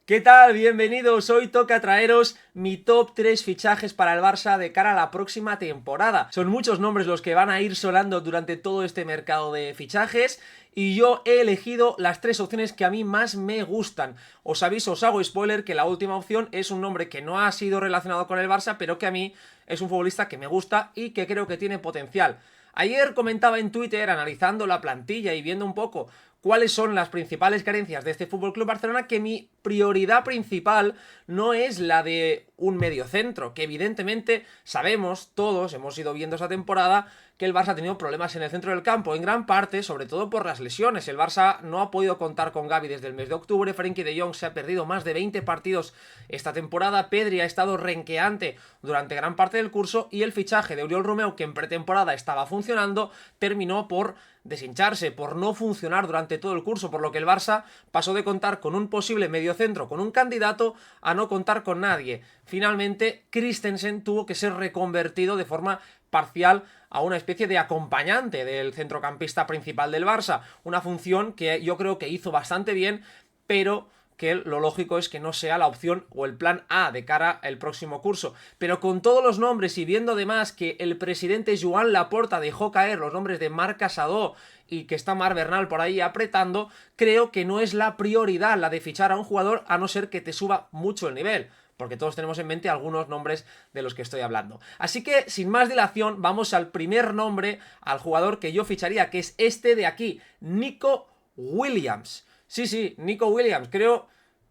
¿Qué tal? Bienvenidos. Hoy toca traeros mi top 3 fichajes para el Barça de cara a la próxima temporada. Son muchos nombres los que van a ir sonando durante todo este mercado de fichajes y yo he elegido las 3 opciones que a mí más me gustan. Os aviso, os hago spoiler que la última opción es un nombre que no ha sido relacionado con el Barça, pero que a mí es un futbolista que me gusta y que creo que tiene potencial. Ayer comentaba en Twitter, analizando la plantilla y viendo un poco cuáles son las principales carencias de este FC Barcelona, que mi prioridad principal no es la de un mediocentro, que evidentemente sabemos, todos hemos ido viendo esta temporada, que el Barça ha tenido problemas en el centro del campo, en gran parte, sobre todo por las lesiones. El Barça no ha podido contar con Gavi desde el mes de octubre, Frenkie de Jong se ha perdido más de 20 partidos esta temporada, Pedri ha estado renqueante durante gran parte del curso y el fichaje de Oriol Romeu, que en pretemporada estaba funcionando, terminó por deshincharse, por no funcionar durante todo el curso, por lo que el Barça pasó de contar con un posible mediocentro, con un candidato, a no contar con nadie. Finalmente, Christensen tuvo que ser reconvertido de forma parcial a una especie de acompañante del centrocampista principal del Barça, una función que yo creo que hizo bastante bien, pero que lo lógico es que no sea la opción o el plan A de cara al próximo curso. Pero con todos los nombres y viendo además que el presidente Joan Laporta dejó caer los nombres de Marc Casadó y que está Marc Bernal por ahí apretando, creo que no es la prioridad la de fichar a un jugador, a no ser que te suba mucho el nivel, porque todos tenemos en mente algunos nombres de los que estoy hablando. Así que, sin más dilación, vamos al primer nombre, al jugador que yo ficharía, que es este de aquí, Nico Williams. Sí, Nico Williams. Creo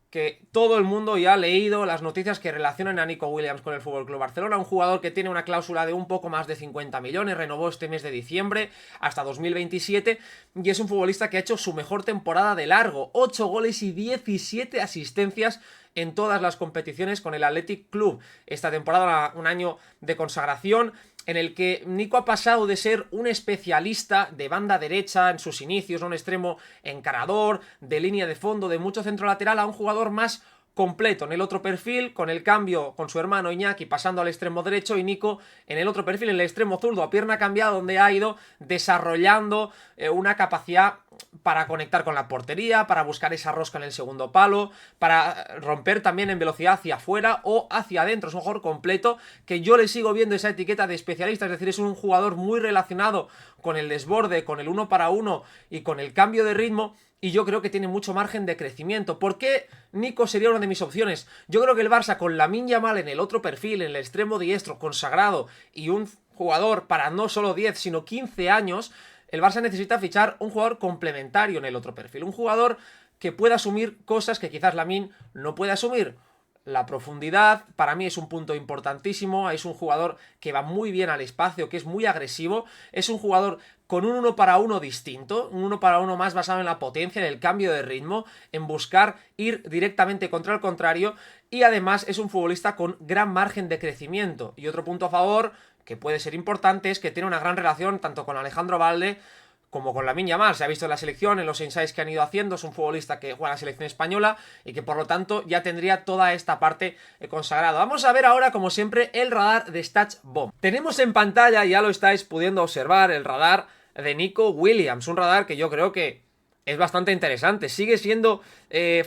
que todo el mundo ya ha leído las noticias que relacionan a Nico Williams con el FC Barcelona, un jugador que tiene una cláusula de un poco más de 50 millones, renovó este mes de diciembre hasta 2027 y es un futbolista que ha hecho su mejor temporada de largo, 8 goles y 17 asistencias en todas las competiciones con el Athletic Club. Esta temporada, un año de consagración en el que Nico ha pasado de ser un especialista de banda derecha en sus inicios, un extremo encarador, de línea de fondo, de mucho centro lateral, a un jugador más completo en el otro perfil, con el cambio con su hermano Iñaki pasando al extremo derecho y Nico en el otro perfil, en el extremo zurdo, a pierna cambiada, donde ha ido desarrollando una capacidad para conectar con la portería, para buscar esa rosca en el segundo palo, para romper también en velocidad hacia afuera o hacia adentro. Es un jugador completo que yo le sigo viendo esa etiqueta de especialista, es decir, es un jugador muy relacionado con el desborde, con el uno para uno y con el cambio de ritmo, y yo creo que tiene mucho margen de crecimiento. ¿Por qué Nico sería una de mis opciones? Yo creo que el Barça, con Lamine Yamal en el otro perfil, en el extremo diestro, consagrado, y un jugador para no solo 10 sino 15 años, el Barça necesita fichar un jugador complementario en el otro perfil, un jugador que pueda asumir cosas que quizás Lamine no puede asumir. La profundidad para mí es un punto importantísimo, es un jugador que va muy bien al espacio, que es muy agresivo, es un jugador con un uno para uno distinto, un uno para uno más basado en la potencia, en el cambio de ritmo, en buscar ir directamente contra el contrario, y además es un futbolista con gran margen de crecimiento. Y otro punto a favor, que puede ser importante, es que tiene una gran relación tanto con Alejandro Valde como con Lamine Yamal. Se ha visto en la selección, en los insights que han ido haciendo, es un futbolista que juega en la selección española y que por lo tanto ya tendría toda esta parte consagrada. Vamos a ver ahora, como siempre, el radar de StatBomb. Tenemos en pantalla, ya lo estáis pudiendo observar, el radar de Nico Williams, un radar que yo creo que es bastante interesante. Sigue siendo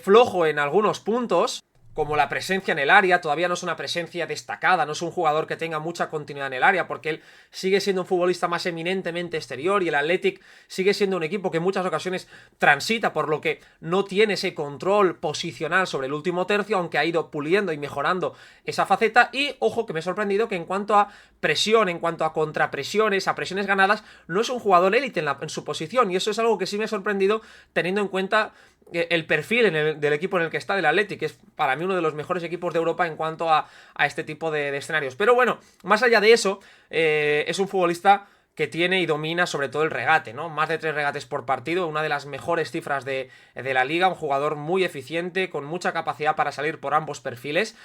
flojo en algunos puntos, como la presencia en el área, todavía no es una presencia destacada, no es un jugador que tenga mucha continuidad en el área, porque él sigue siendo un futbolista más eminentemente exterior y el Athletic sigue siendo un equipo que en muchas ocasiones transita, por lo que no tiene ese control posicional sobre el último tercio, aunque ha ido puliendo y mejorando esa faceta. Y ojo, que me he sorprendido que en cuanto a presión, en cuanto a contrapresiones, a presiones ganadas, no es un jugador élite en su posición, y eso es algo que sí me ha sorprendido teniendo en cuenta el perfil del equipo en el que está, del Athletic, que es para mí uno de los mejores equipos de Europa en cuanto a este tipo de escenarios. Pero bueno, más allá de eso, es un futbolista que tiene y domina sobre todo el regate, ¿no? Más de 3 regates por partido, una de las mejores cifras de la liga, un jugador muy eficiente, con mucha capacidad para salir por ambos perfiles.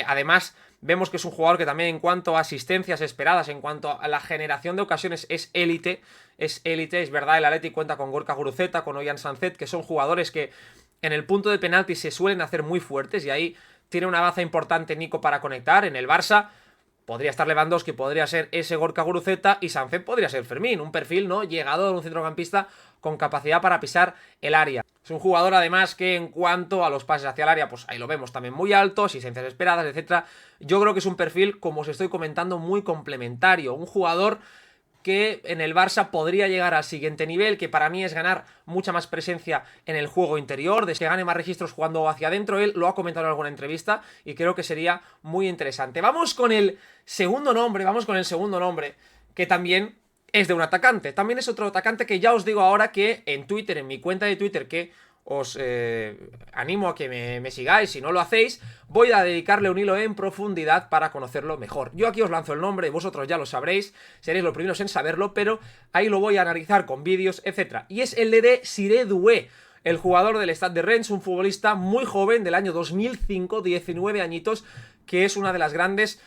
Además, vemos que es un jugador que también en cuanto a asistencias esperadas, en cuanto a la generación de ocasiones, es élite. Es élite, es verdad, el Athletic cuenta con Gorka Guruceta, con Ollán Sanzet, que son jugadores que en el punto de penalti se suelen hacer muy fuertes, y ahí tiene una baza importante Nico para conectar. En el Barça podría estar Lewandowski, podría ser ese Gorka Guruceta, y Sanzet podría ser Fermín, un perfil, ¿no?, llegador, un centrocampista con capacidad para pisar el área. Es un jugador además que en cuanto a los pases hacia el área, pues ahí lo vemos también muy alto, asistencias esperadas, etcétera. Yo creo que es un perfil, como os estoy comentando, muy complementario. Un jugador que en el Barça podría llegar al siguiente nivel, que para mí es ganar mucha más presencia en el juego interior, de que gane más registros jugando hacia adentro. Él lo ha comentado en alguna entrevista y creo que sería muy interesante. Vamos con el segundo nombre, que también es de un atacante. También es otro atacante que ya os digo ahora que en Twitter, en mi cuenta de Twitter, que os animo a que me sigáis, si no lo hacéis, voy a dedicarle un hilo en profundidad para conocerlo mejor. Yo aquí os lanzo el nombre, vosotros ya lo sabréis, seréis los primeros en saberlo, pero ahí lo voy a analizar con vídeos, etc. Y es el de Desiré Doué, el jugador del Stade de Rennes, un futbolista muy joven del año 2005, 19 añitos, que es una de las grandes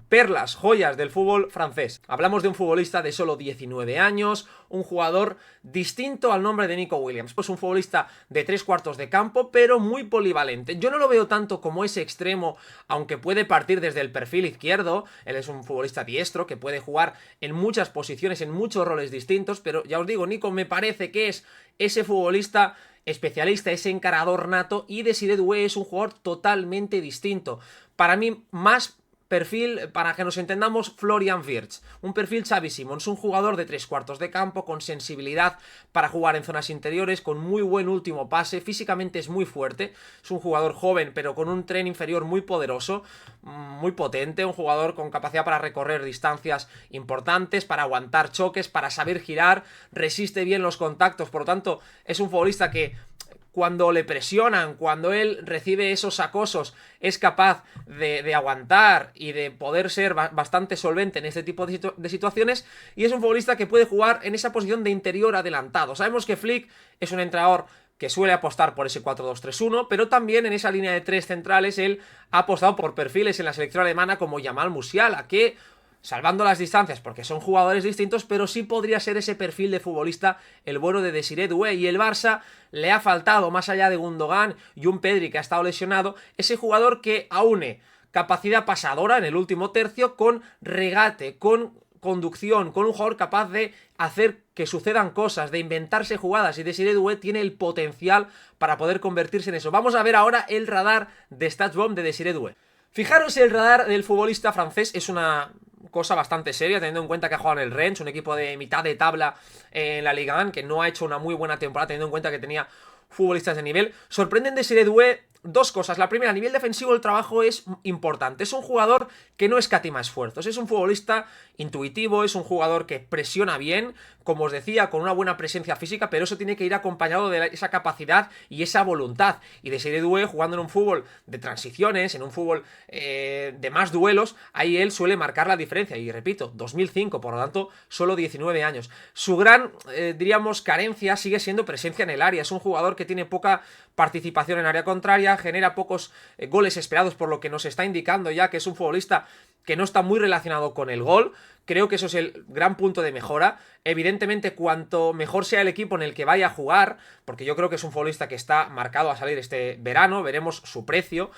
perlas, joyas del fútbol francés. Hablamos de un futbolista de solo 19 años, un jugador distinto al nombre de Nico Williams, pues un futbolista de 3/4 de campo, pero muy polivalente. Yo no lo veo tanto como ese extremo, aunque puede partir desde el perfil izquierdo. Él es un futbolista diestro que puede jugar en muchas posiciones, en muchos roles distintos, pero ya os digo, Nico me parece que es ese futbolista especialista, ese encarador nato, y Desiré Doué es un jugador totalmente distinto. Para mí, más perfil, para que nos entendamos, Florian Wirtz, un perfil Xavi Simons, un jugador de 3/4 de campo, con sensibilidad para jugar en zonas interiores, con muy buen último pase, físicamente es muy fuerte, es un jugador joven pero con un tren inferior muy poderoso, muy potente, un jugador con capacidad para recorrer distancias importantes, para aguantar choques, para saber girar, resiste bien los contactos, por lo tanto es un futbolista que cuando le presionan, cuando él recibe esos acosos, es capaz de aguantar y de poder ser bastante solvente en este tipo de situaciones, y es un futbolista que puede jugar en esa posición de interior adelantado. Sabemos que Flick es un entrenador que suele apostar por ese 4-2-3-1, pero también en esa línea de tres centrales él ha apostado por perfiles en la selección alemana como Jamal Musiala, que, salvando las distancias porque son jugadores distintos, pero sí podría ser ese perfil de futbolista el bueno de Desiré Doué. Y el Barça le ha faltado, más allá de Gundogan y un Pedri que ha estado lesionado, ese jugador que aúne capacidad pasadora en el último tercio con regate, con conducción, con un jugador capaz de hacer que sucedan cosas, de inventarse jugadas, y Desiré Doué tiene el potencial para poder convertirse en eso. Vamos a ver ahora el radar de StatsBomb de Desiré Doué. Fijaros, el radar del futbolista francés es una cosa bastante seria, teniendo en cuenta que ha jugado en el Rennes, un equipo de mitad de tabla en la Liga 1, que no ha hecho una muy buena temporada, teniendo en cuenta que tenía futbolistas de nivel. Sorprenden de Desiré Doué dos cosas. La primera, a nivel defensivo el trabajo es importante. Es un jugador que no escatima esfuerzos. Es un futbolista intuitivo, es un jugador que presiona bien, como os decía, con una buena presencia física, pero eso tiene que ir acompañado de esa capacidad y esa voluntad. Y Desiré Doué, jugando en un fútbol de transiciones, en un fútbol de más duelos, ahí él suele marcar la diferencia. Y repito, 2005, por lo tanto, solo 19 años. Su gran, diríamos, carencia sigue siendo presencia en el área. Es un jugador que tiene poca participación en área contraria, genera pocos goles esperados, por lo que nos está indicando ya que es un futbolista que no está muy relacionado con el gol. Creo que eso es el gran punto de mejora. Evidentemente, cuanto mejor sea el equipo en el que vaya a jugar, porque yo creo que es un futbolista que está marcado a salir este verano, veremos su precio,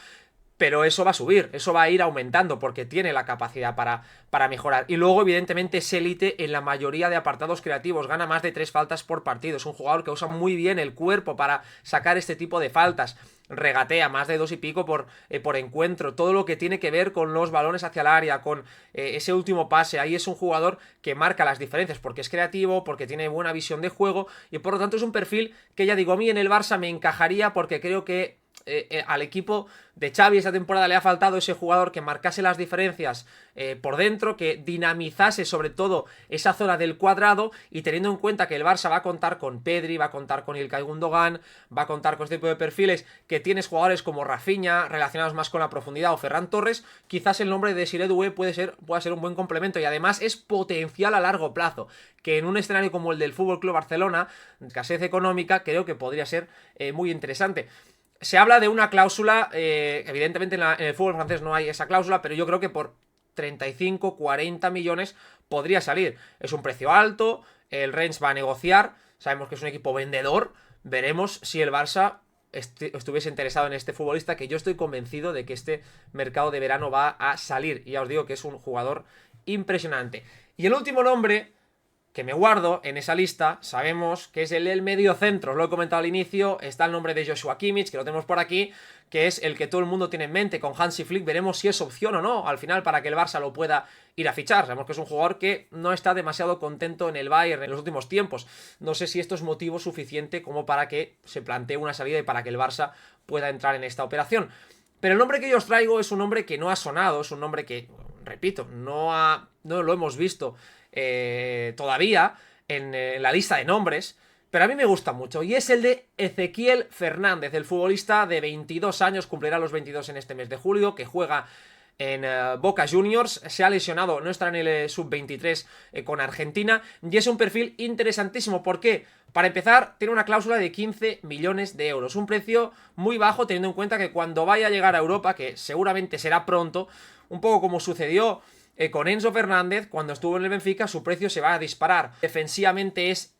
pero eso va a subir, eso va a ir aumentando porque tiene la capacidad para mejorar. Y luego, evidentemente, es élite en la mayoría de apartados creativos, gana más de 3 faltas por partido, es un jugador que usa muy bien el cuerpo para sacar este tipo de faltas, regatea más de 2 y pico por encuentro, todo lo que tiene que ver con los balones hacia el área, con ese último pase. Ahí es un jugador que marca las diferencias porque es creativo, porque tiene buena visión de juego, y por lo tanto es un perfil que, ya digo, a mí en el Barça me encajaría, porque creo que al equipo de Xavi esta temporada le ha faltado ese jugador que marcase las diferencias por dentro, que dinamizase sobre todo esa zona del cuadrado, y teniendo en cuenta que el Barça va a contar con Pedri, va a contar con Ilkay Gundogan, va a contar con este tipo de perfiles, que tienes jugadores como Rafinha relacionados más con la profundidad, o Ferran Torres, quizás el nombre de Desiré Doué pueda ser un buen complemento, y además es potencial a largo plazo, que en un escenario como el del FC Barcelona, escasez económica, creo que podría ser muy interesante. Se habla de una cláusula, evidentemente en el fútbol francés no hay esa cláusula, pero yo creo que por 35, 40 millones podría salir. Es un precio alto, el Rennes va a negociar, sabemos que es un equipo vendedor, veremos si el Barça estuviese interesado en este futbolista, que yo estoy convencido de que este mercado de verano va a salir, y ya os digo que es un jugador impresionante. Y el último nombre que me guardo en esa lista, sabemos que es el del mediocentro. Os lo he comentado al inicio, está el nombre de Joshua Kimmich, que lo tenemos por aquí, que es el que todo el mundo tiene en mente con Hansi Flick. Veremos si es opción o no al final para que el Barça lo pueda ir a fichar. Sabemos que es un jugador que no está demasiado contento en el Bayern en los últimos tiempos. No sé si esto es motivo suficiente como para que se plantee una salida y para que el Barça pueda entrar en esta operación. Pero el nombre que yo os traigo es un nombre que no ha sonado, es un nombre que, repito, no lo hemos visto todavía en la lista de nombres, pero a mí me gusta mucho, y es el de Ezequiel Fernández, el futbolista de 22 años, cumplirá los 22 en este mes de julio, que juega en Boca Juniors, se ha lesionado, no estará en el sub-23 con Argentina, y es un perfil interesantísimo. ¿Por qué? Para empezar, tiene una cláusula de 15 millones de euros, un precio muy bajo teniendo en cuenta que cuando vaya a llegar a Europa, que seguramente será pronto, un poco como sucedió con Enzo Fernández, cuando estuvo en el Benfica, su precio se va a disparar. Defensivamente es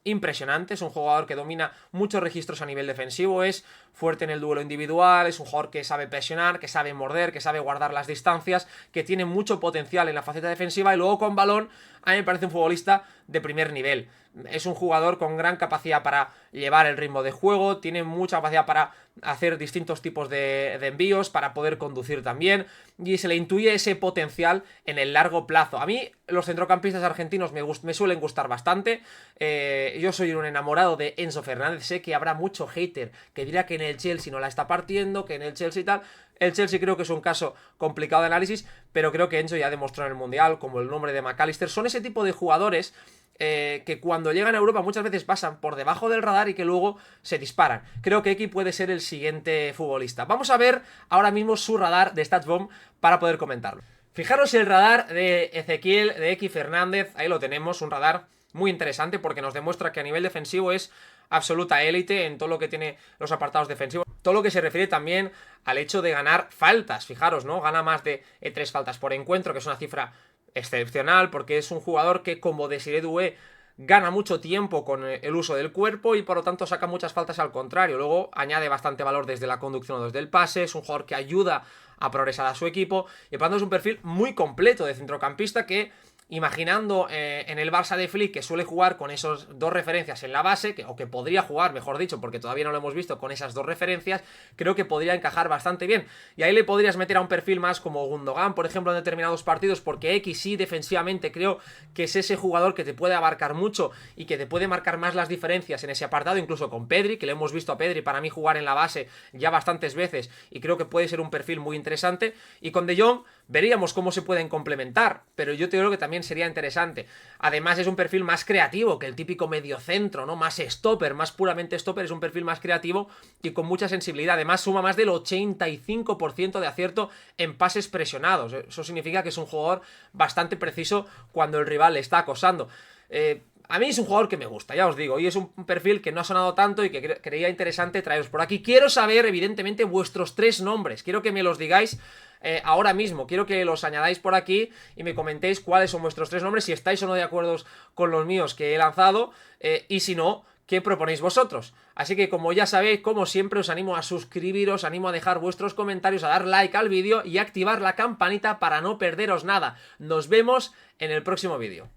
impresionante, es un jugador que domina muchos registros a nivel defensivo, es fuerte en el duelo individual, es un jugador que sabe presionar, que sabe morder, que sabe guardar las distancias, que tiene mucho potencial en la faceta defensiva, y luego con balón a mí me parece un futbolista de primer nivel. Es un jugador con gran capacidad para llevar el ritmo de juego, tiene mucha capacidad para hacer distintos tipos de envíos, para poder conducir también, y se le intuye ese potencial en el largo plazo. A mí los centrocampistas argentinos me suelen gustar bastante. Yo soy un enamorado de Enzo Fernández, sé que habrá mucho hater que dirá que en el Chelsea no la está partiendo, que en el Chelsea y tal. El Chelsea creo que es un caso complicado de análisis, pero creo que Enzo ya demostró en el Mundial, como el nombre de McAllister, son ese tipo de jugadores que cuando llegan a Europa muchas veces pasan por debajo del radar y que luego se disparan. Creo que X puede ser el siguiente futbolista. Vamos a ver ahora mismo su radar de StatsBomb para poder comentarlo. Fijaros el radar de Ezequiel, de X Fernández, ahí lo tenemos, un radar muy interesante porque nos demuestra que a nivel defensivo es absoluta élite en todo lo que tiene los apartados defensivos. Todo lo que se refiere también al hecho de ganar faltas, fijaros, ¿no? Gana más de 3 faltas por encuentro, que es una cifra excepcional, porque es un jugador que, como Desiré Doué, gana mucho tiempo con el uso del cuerpo y por lo tanto saca muchas faltas al contrario. Luego añade bastante valor desde la conducción o desde el pase, es un jugador que ayuda a progresar a su equipo, y por lo tanto es un perfil muy completo de centrocampista que, imaginando en el Barça de Flick, que suele jugar con esos dos referencias en la base, o que podría jugar, mejor dicho, porque todavía no lo hemos visto, con esas dos referencias, creo que podría encajar bastante bien. Y ahí le podrías meter a un perfil más como Gundogan, por ejemplo, en determinados partidos, porque X sí defensivamente creo que es ese jugador que te puede abarcar mucho y que te puede marcar más las diferencias en ese apartado, incluso con Pedri, que le hemos visto a Pedri para mí jugar en la base ya bastantes veces y creo que puede ser un perfil muy interesante. Y con De Jong veríamos cómo se pueden complementar, pero yo creo que también sería interesante. Además es un perfil más creativo que el típico mediocentro, ¿no? Más stopper, más puramente stopper, es un perfil más creativo y con mucha sensibilidad. Además suma más del 85% de acierto en pases presionados. Eso significa que es un jugador bastante preciso cuando el rival le está acosando. A mí es un jugador que me gusta, ya os digo, y es un perfil que no ha sonado tanto y que creía interesante traeros por aquí. Quiero saber, evidentemente, vuestros 3 nombres. Quiero que me los digáis ahora mismo. Quiero que los añadáis por aquí y me comentéis cuáles son vuestros 3 nombres, si estáis o no de acuerdo con los míos que he lanzado, y si no, ¿qué proponéis vosotros? Así que, como ya sabéis, como siempre, os animo a suscribiros, animo a dejar vuestros comentarios, a dar like al vídeo y a activar la campanita para no perderos nada. Nos vemos en el próximo vídeo.